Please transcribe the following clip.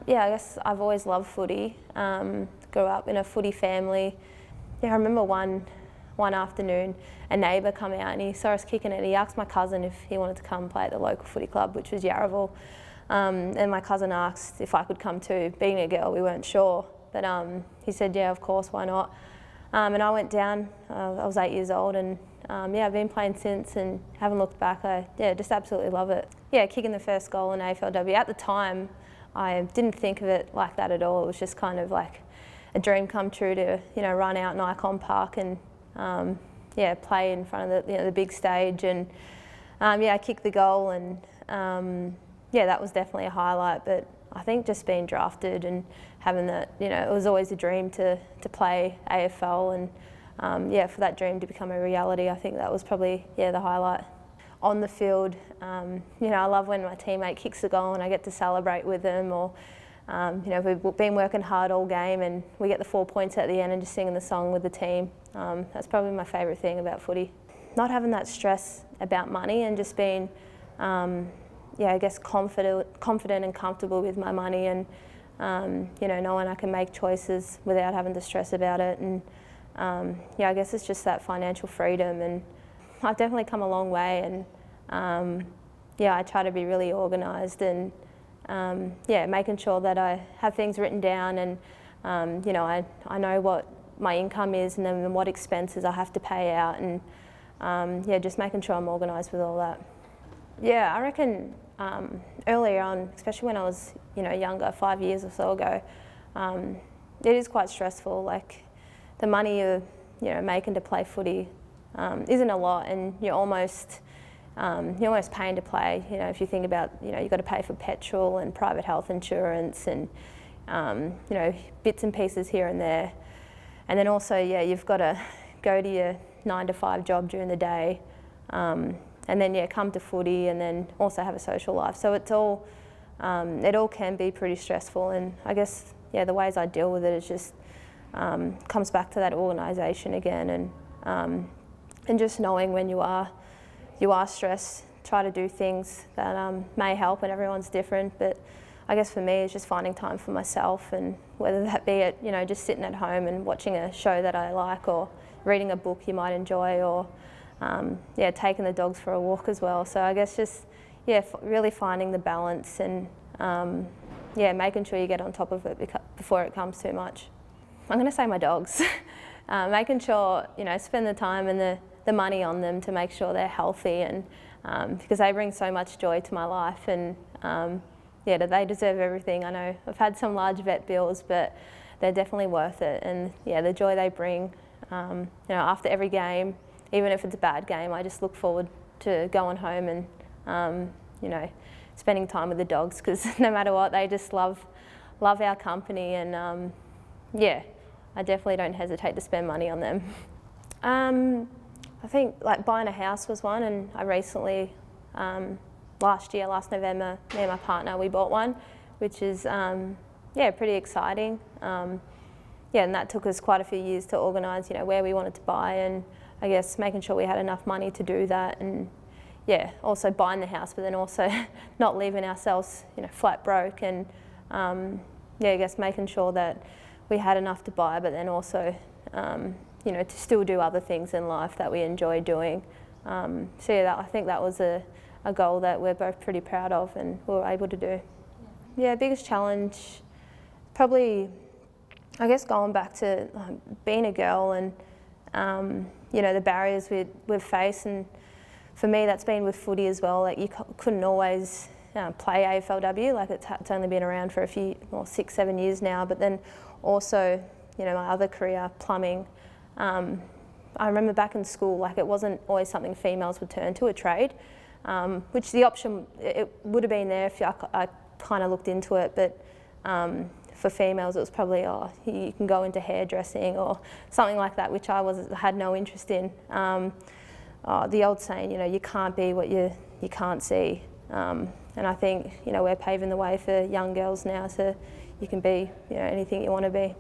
Yeah, I guess I've always loved footy. Grew up in a footy family. Yeah, I remember one afternoon a neighbour come out and he saw us kicking it. He asked my cousin if he wanted to come play at the local footy club, which was Yarraville. And my cousin asked if I could come too. Being a girl, we weren't sure. But he said, yeah, of course, why not? And I went down. I was 8 years old and yeah, I've been playing since and haven't looked back. I just absolutely love it. Yeah, kicking the first goal in AFLW. At the time, I didn't think of it like that at all. It was just kind of like a dream come true to, run out in Icon Park and yeah, play in front of the big stage. And yeah, I kicked the goal and yeah, that was definitely a highlight. But I think just being drafted and having that, it was always a dream to play AFL and yeah, for that dream to become a reality, I think that was probably, yeah, the highlight. On the field, I love when my teammate kicks the goal and I get to celebrate with them, or we've been working hard all game and we get the 4 points at the end and just singing the song with the team. That's probably my favourite thing about footy. Not having that stress about money and just being, I guess confident and comfortable with my money and, knowing I can make choices without having to stress about it. And yeah, I guess it's just that financial freedom, and I've definitely come a long way. And yeah, I try to be really organised and yeah, making sure that I have things written down and I know what my income is and then what expenses I have to pay out, and yeah, just making sure I'm organised with all that. Yeah, I reckon earlier on, especially when I was younger, 5 years or so ago, it is quite stressful. Like the money you're making to play footy isn't a lot, and you're almost paying to play. If you think about, you've got to pay for petrol and private health insurance and bits and pieces here and there, and then also you've got to go to your 9 to 5 job during the day, and then come to footy and then also have a social life. So it's all it all can be pretty stressful, and I guess the ways I deal with it is just comes back to that organisation again, and just knowing when you are stressed, try to do things that may help, and everyone's different. But I guess for me, it's just finding time for myself, and whether that be at just sitting at home and watching a show that I like, or reading a book you might enjoy, or taking the dogs for a walk as well. So I guess just really finding the balance and making sure you get on top of it before it comes too much. I'm going to say my dogs. Making sure spend the time and the money on them to make sure they're healthy, and because they bring so much joy to my life, and they deserve everything. I know I've had some large vet bills, but they're definitely worth it. And the joy they bring, after every game, even if it's a bad game, I just look forward to going home and spending time with the dogs, because no matter what, they just love our company, and I definitely don't hesitate to spend money on them. I think like buying a house was one, and I recently, last November, me and my partner, we bought one, which is pretty exciting. And that took us quite a few years to organise, where we wanted to buy, and I guess making sure we had enough money to do that, and also buying the house, but then also not leaving ourselves, flat broke, and I guess making sure that we had enough to buy, but then also, to still do other things in life that we enjoy doing. I think that was a goal that we're both pretty proud of and we were able to do. Yeah, biggest challenge, probably, I guess going back to being a girl and, the barriers we've faced, and for me that's been with footy as well. Like you couldn't always play AFLW, like it's only been around for 6, 7 years now, but then also, my other career, plumbing. I remember back in school, like it wasn't always something females would turn to, a trade, which the option, it would have been there if I kind of looked into it, but for females it was probably, you can go into hairdressing or something like that, which I had no interest in. The old saying, you can't be what you can't see. And I think, we're paving the way for young girls now, so you can be, anything you want to be.